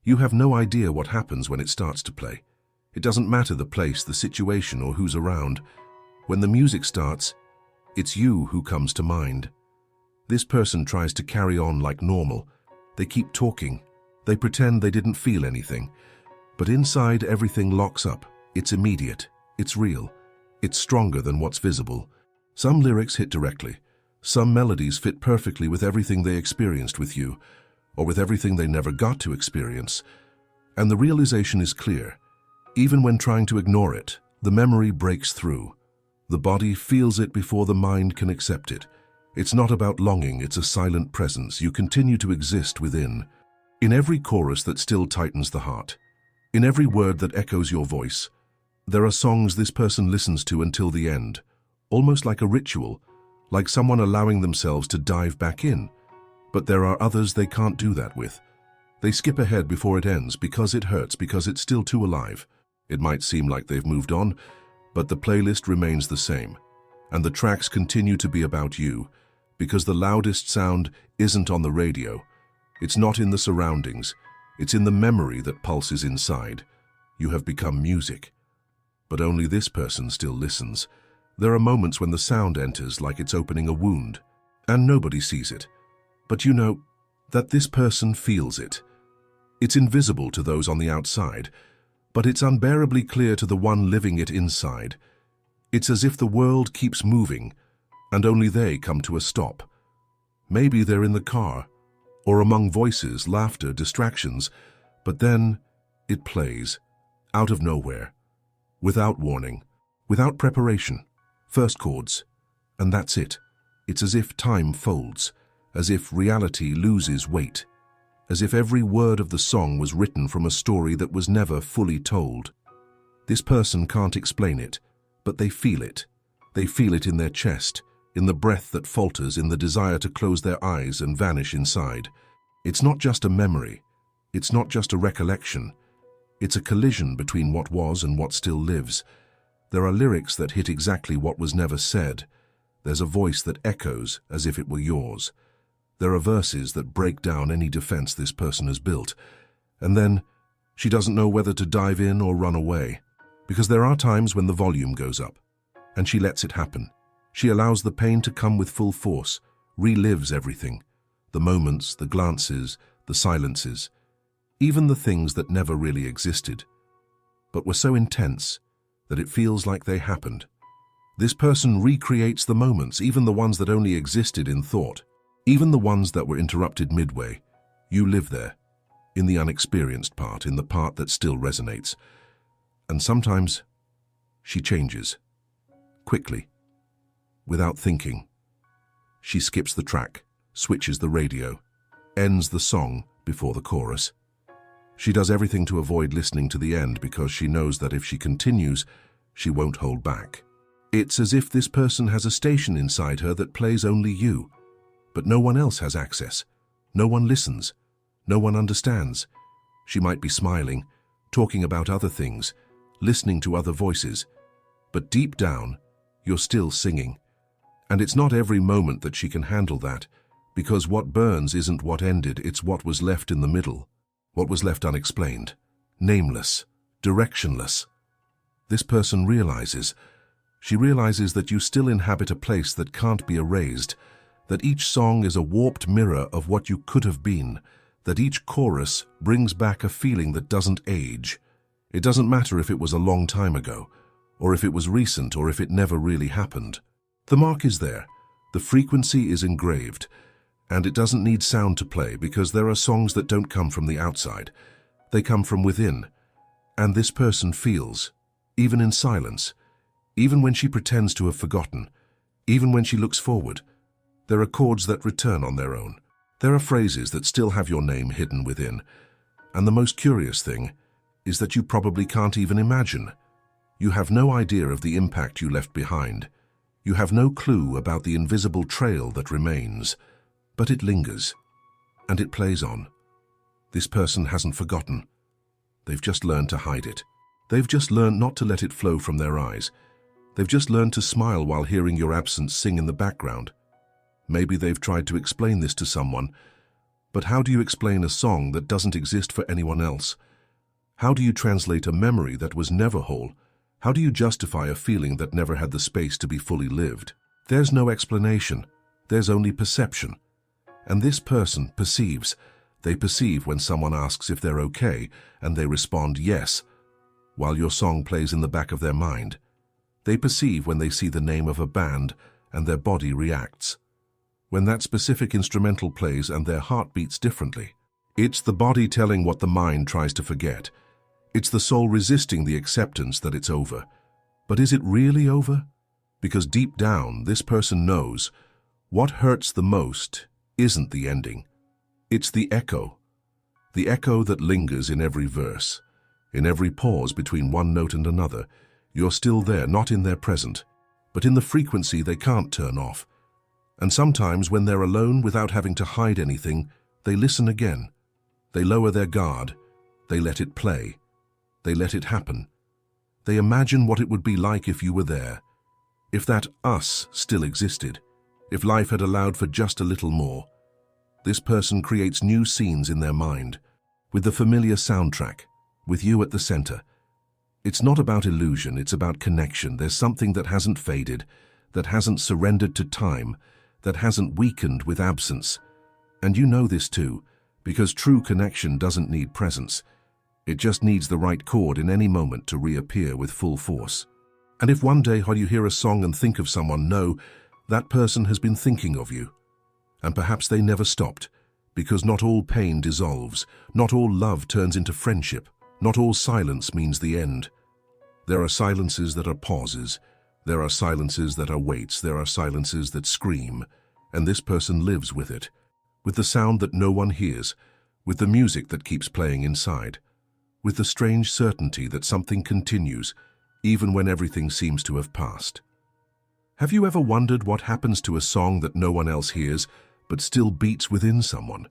You have no idea what happens when it starts to play. It doesn't matter the place, the situation, or who's around. When the music starts, it's you who comes to mind. This person tries to carry on like normal. They keep talking. They pretend they didn't feel anything. But inside, everything locks up. It's immediate. It's real. It's stronger than what's visible. Some lyrics hit directly. Some melodies fit perfectly with everything they experienced with you, or with everything they never got to experience. And the realization is clear. Even when trying to ignore it, the memory breaks through. The body feels it before the mind can accept it. It's not about longing, it's a silent presence. You continue to exist within. In every chorus that still tightens the heart, in every word that echoes your voice, there are songs this person listens to until the end, almost like a ritual, like someone allowing themselves to dive back in. But there are others they can't do that with. They skip ahead before it ends because it hurts, because it's still too alive. It might seem like they've moved on, but the playlist remains the same, and the tracks continue to be about you, because the loudest sound isn't on the radio. It's not in the surroundings. It's in the memory that pulses inside. You have become music. But only this person still listens. There are moments when the sound enters like it's opening a wound, and nobody sees it. But you know that this person feels it. It's invisible to those on the outside, but it's unbearably clear to the one living it inside. It's as if the world keeps moving, and only they come to a stop. Maybe they're in the car, or among voices, laughter, distractions, but then it plays, out of nowhere, without warning, without preparation, first chords, and that's it. It's as if time folds, as if reality loses weight, as if every word of the song was written from a story that was never fully told. This person can't explain it, but they feel it. They feel it in their chest, in the breath that falters, in the desire to close their eyes and vanish inside. It's not just a memory. It's not just a recollection. It's a collision between what was and what still lives. There are lyrics that hit exactly what was never said. There's a voice that echoes as if it were yours. There are verses that break down any defense this person has built. And then she doesn't know whether to dive in or run away, because there are times when the volume goes up, and she lets it happen. She allows the pain to come with full force, relives everything, the moments, the glances, the silences, even the things that never really existed, but were so intense that it feels like they happened. This person recreates the moments, even the ones that only existed in thought, even the ones that were interrupted midway. You live there, in the unexperienced part, in the part that still resonates. And sometimes she changes, quickly, without thinking. She skips the track, switches the radio, ends the song before the chorus. She does everything to avoid listening to the end because she knows that if she continues, she won't hold back. It's as if this person has a station inside her that plays only you, but no one else has access. No one listens. No one understands. She might be smiling, talking about other things, listening to other voices, but deep down, you're still singing. And it's not every moment that she can handle that, because what burns isn't what ended, it's what was left in the middle, what was left unexplained, nameless, directionless. This person realizes that you still inhabit a place that can't be erased, that each song is a warped mirror of what you could have been, that each chorus brings back a feeling that doesn't age. It doesn't matter if it was a long time ago, or if it was recent, or if it never really happened. The mark is there, the frequency is engraved, and it doesn't need sound to play because there are songs that don't come from the outside. They come from within, and this person feels, even in silence, even when she pretends to have forgotten, even when she looks forward. There are chords that return on their own. There are phrases that still have your name hidden within. And the most curious thing is that you probably can't even imagine. You have no idea of the impact you left behind. You have no clue about the invisible trail that remains. But it lingers, and it plays on. This person hasn't forgotten. They've just learned to hide it. They've just learned not to let it flow from their eyes. They've just learned to smile while hearing your absence sing in the background. Maybe they've tried to explain this to someone, But how do you explain a song that doesn't exist for anyone else? How do you translate a memory that was never whole? How do you justify a feeling that never had the space to be fully lived? There's no explanation. There's only perception. And this person perceives. They perceive when someone asks if they're okay, and they respond yes, while your song plays in the back of their mind. They perceive when they see the name of a band, and their body reacts. When that specific instrumental plays and their heart beats differently. It's the body telling what the mind tries to forget. It's the soul resisting the acceptance that it's over. But is it really over? Because deep down, this person knows what hurts the most isn't the ending. It's the echo that lingers in every verse, in every pause between one note and another. You're still there, not in their present, but in the frequency they can't turn off. And sometimes when they're alone without having to hide anything, they listen again. They lower their guard. They let it play. They let it happen. They imagine what it would be like if you were there, if that us still existed, if life had allowed for just a little more. This person creates new scenes in their mind, with the familiar soundtrack, with you at the center. It's not about illusion, it's about connection. There's something that hasn't faded, that hasn't surrendered to time, that hasn't weakened with absence. And you know this too, because true connection doesn't need presence. It just needs the right chord in any moment to reappear with full force. And if one day while you hear a song and think of someone, know that person has been thinking of you. And perhaps they never stopped, because not all pain dissolves, not all love turns into friendship, not all silence means the end. There are silences that are pauses, there are silences that are waits, there are silences that scream, and this person lives with it, with the sound that no one hears, with the music that keeps playing inside, with the strange certainty that something continues, even when everything seems to have passed. Have you ever wondered what happens to a song that no one else hears, but still beats within someone?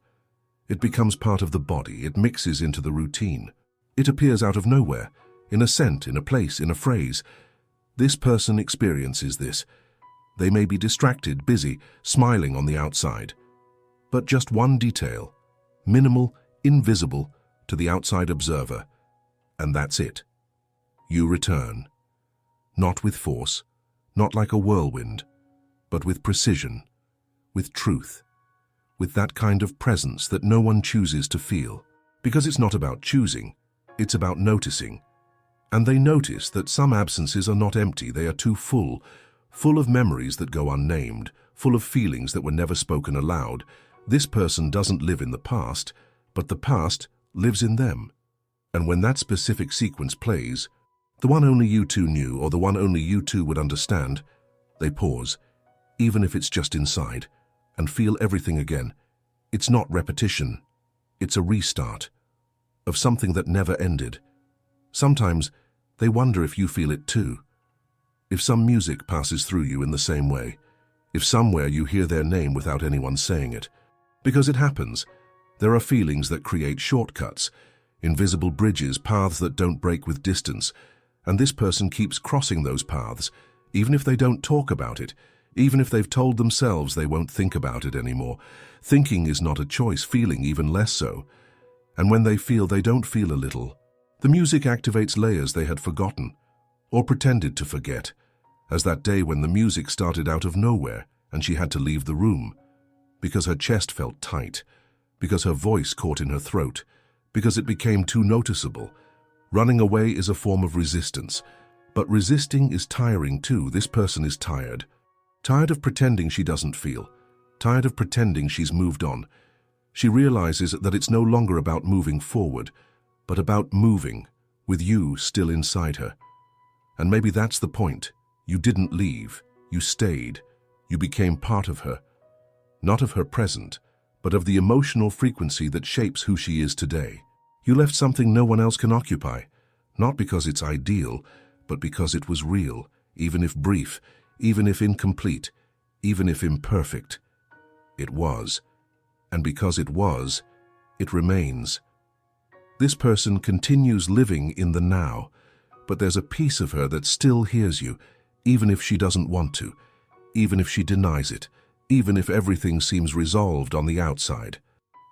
It becomes part of the body, it mixes into the routine. It appears out of nowhere, in a scent, in a place, in a phrase. This person experiences this. They may be distracted, busy, smiling on the outside. But just one detail, minimal, invisible to the outside observer, and that's it. You return. Not with force, not like a whirlwind, but with precision, with truth, with that kind of presence that no one chooses to feel. Because it's not about choosing, it's about noticing. And they notice that some absences are not empty, they are too full, full of memories that go unnamed, full of feelings that were never spoken aloud. This person doesn't live in the past, but the past lives in them. And when that specific sequence plays, the one only you two knew or the one only you two would understand, they pause, even if it's just inside, and feel everything again. It's not repetition, it's a restart of something that never ended. Sometimes they wonder if you feel it too. If some music passes through you in the same way, if somewhere you hear their name without anyone saying it. Because it happens. There are feelings that create shortcuts, invisible bridges, paths that don't break with distance, and this person keeps crossing those paths, even if they don't talk about it, even if they've told themselves they won't think about it anymore. Thinking is not a choice, feeling even less so. And when they feel, they don't feel a little. The music activates layers they had forgotten, or pretended to forget, as that day when the music started out of nowhere and she had to leave the room, because her chest felt tight, because her voice caught in her throat, because it became too noticeable. Running away is a form of resistance, but resisting is tiring too. This person is tired. Tired of pretending she doesn't feel, tired of pretending she's moved on. She realizes that it's no longer about moving forward, but about moving, with you still inside her. And maybe that's the point. You didn't leave, you stayed, you became part of her. Not of her present, but of the emotional frequency that shapes who she is today. You left something no one else can occupy, not because it's ideal, but because it was real, even if brief, even if incomplete, even if imperfect. It was. And because it was, it remains. This person continues living in the now, but there's a piece of her that still hears you, even if she doesn't want to, even if she denies it, even if everything seems resolved on the outside.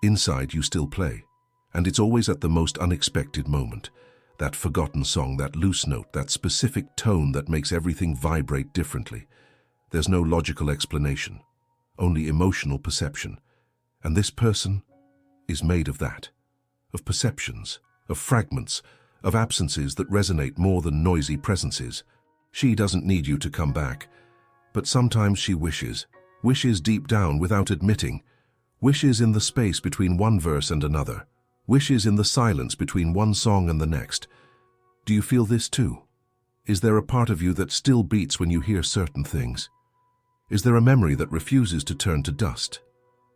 Inside you still play, and it's always at the most unexpected moment. That forgotten song, that loose note, that specific tone that makes everything vibrate differently. There's no logical explanation, only emotional perception. And this person is made of that, of perceptions, of fragments, of absences that resonate more than noisy presences. She doesn't need you to come back, but sometimes she wishes deep down without admitting, wishes in the space between one verse and another, wishes in the silence between one song and the next. Do you feel this too? Is there a part of you that still beats when you hear certain things? Is there a memory that refuses to turn to dust?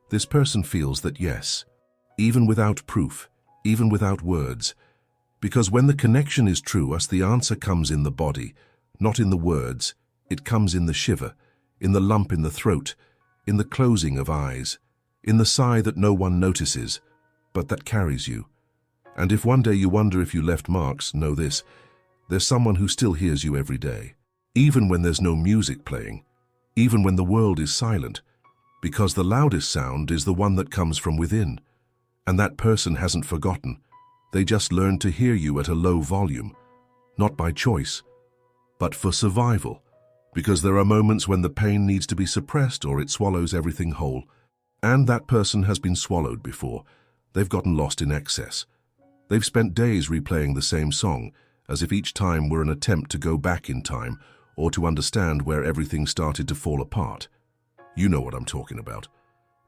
This person feels that yes, even without proof, even without words, because when the connection is true, the answer comes in the body, not in the words. It comes in the shiver, in the lump in the throat, in the closing of eyes, in the sigh that no one notices, but that carries you. And if one day you wonder if you left marks, know this: there's someone who still hears you every day, even when there's no music playing, even when the world is silent, because the loudest sound is the one that comes from within. And that person hasn't forgotten. They just learned to hear you at a low volume, not by choice, but for survival, because there are moments when the pain needs to be suppressed or it swallows everything whole. And that person has been swallowed before. They've gotten lost in excess. They've spent days replaying the same song, as if each time were an attempt to go back in time or to understand where everything started to fall apart. You know what I'm talking about.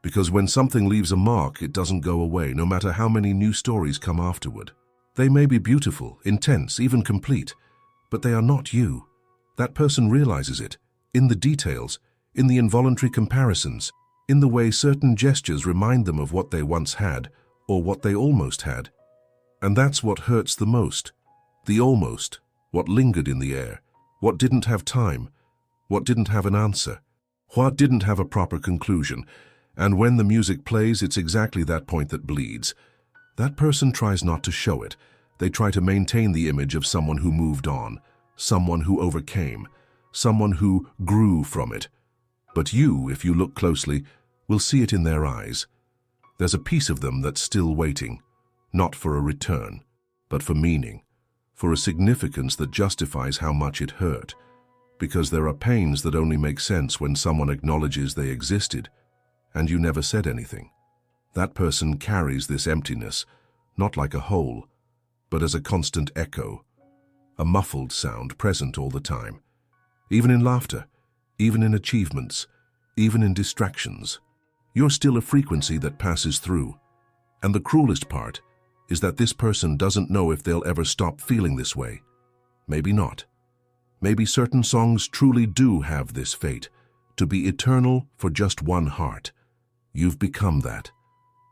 Because when something leaves a mark, it doesn't go away, no matter how many new stories come afterward. They may be beautiful, intense, even complete, but they are not you. That person realizes it, in the details, in the involuntary comparisons, in the way certain gestures remind them of what they once had, or what they almost had. And that's what hurts the most. The almost, what lingered in the air, what didn't have time, what didn't have an answer, what didn't have a proper conclusion. And when the music plays, it's exactly that point that bleeds. That person tries not to show it. They try to maintain the image of someone who moved on, someone who overcame, someone who grew from it. But you, if you look closely, will see it in their eyes. There's a piece of them that's still waiting, not for a return, but for meaning, for a significance that justifies how much it hurt. Because there are pains that only make sense when someone acknowledges they existed, and you never said anything. That person carries this emptiness, not like a hole, but as a constant echo, a muffled sound present all the time, even in laughter, even in achievements, even in distractions. You're still a frequency that passes through. And the cruelest part is that this person doesn't know if they'll ever stop feeling this way. Maybe not. Maybe certain songs truly do have this fate, to be eternal for just one heart. You've become that.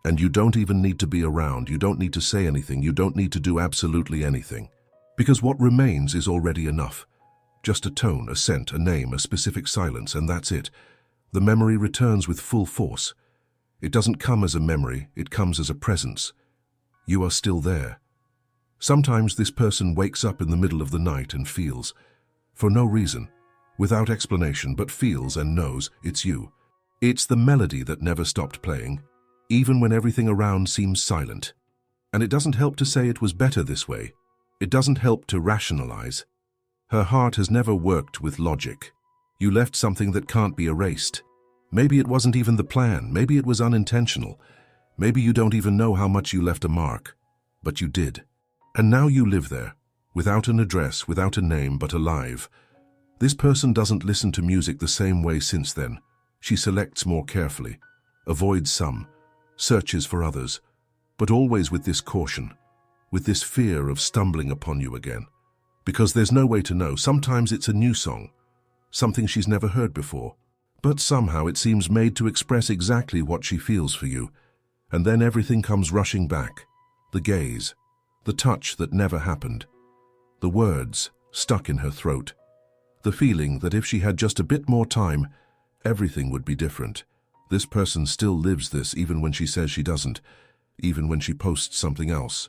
And you don't even need to be around, you don't need to say anything, you don't need to do absolutely anything. Because what remains is already enough. Just a tone, a scent, a name, a specific silence, and that's it. The memory returns with full force. It doesn't come as a memory, it comes as a presence. You are still there. Sometimes this person wakes up in the middle of the night and feels, for no reason, without explanation, but feels and knows it's you. It's the melody that never stopped playing, even when everything around seems silent. And it doesn't help to say it was better this way. It doesn't help to rationalize. Her heart has never worked with logic. You left something that can't be erased. Maybe it wasn't even the plan, maybe it was unintentional. Maybe you don't even know how much you left a mark. But you did. And now you live there, without an address, without a name, but alive. This person doesn't listen to music the same way since then. She selects more carefully, avoids some, searches for others, but always with this caution, with this fear of stumbling upon you again. Because there's no way to know. Sometimes it's a new song, something she's never heard before, but somehow it seems made to express exactly what she feels for you. And then everything comes rushing back. The gaze, the touch that never happened, the words stuck in her throat, the feeling that if she had just a bit more time, everything would be different. This person still lives this even when she says she doesn't, even when she posts something else,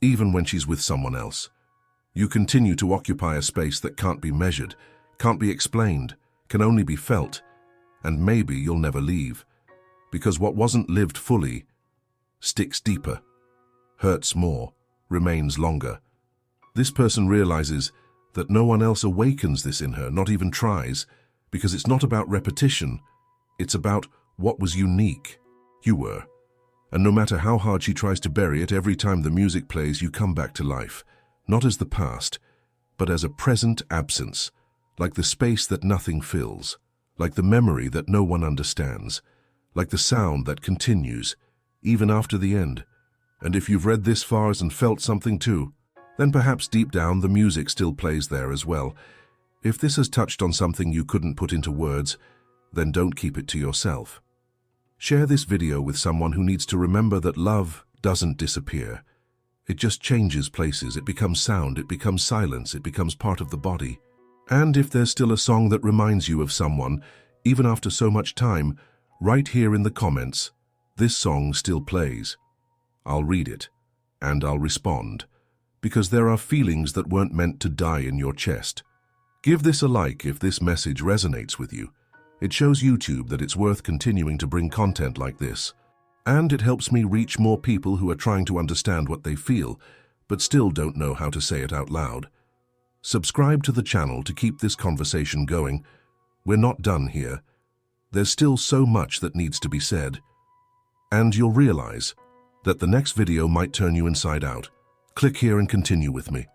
even when she's with someone else. You continue to occupy a space that can't be measured, can't be explained, can only be felt, and maybe you'll never leave. Because what wasn't lived fully sticks deeper, hurts more, remains longer. This person realizes that no one else awakens this in her, not even tries, because it's not about repetition, it's about what was unique. You were. And no matter how hard she tries to bury it, every time the music plays, you come back to life, not as the past, but as a present absence, like the space that nothing fills, like the memory that no one understands, like the sound that continues, even after the end. And if you've read this far and felt something too, then perhaps deep down the music still plays there as well. If this has touched on something you couldn't put into words, then don't keep it to yourself. Share this video with someone who needs to remember that love doesn't disappear. It just changes places, it becomes sound, it becomes silence, it becomes part of the body. And if there's still a song that reminds you of someone, even after so much time, write here in the comments, "This song still plays." I'll read it, and I'll respond, because there are feelings that weren't meant to die in your chest. Give this a like if this message resonates with you. It shows YouTube that it's worth continuing to bring content like this. And it helps me reach more people who are trying to understand what they feel, but still don't know how to say it out loud. Subscribe to the channel to keep this conversation going. We're not done here. There's still so much that needs to be said. And you'll realize that the next video might turn you inside out. Click here and continue with me.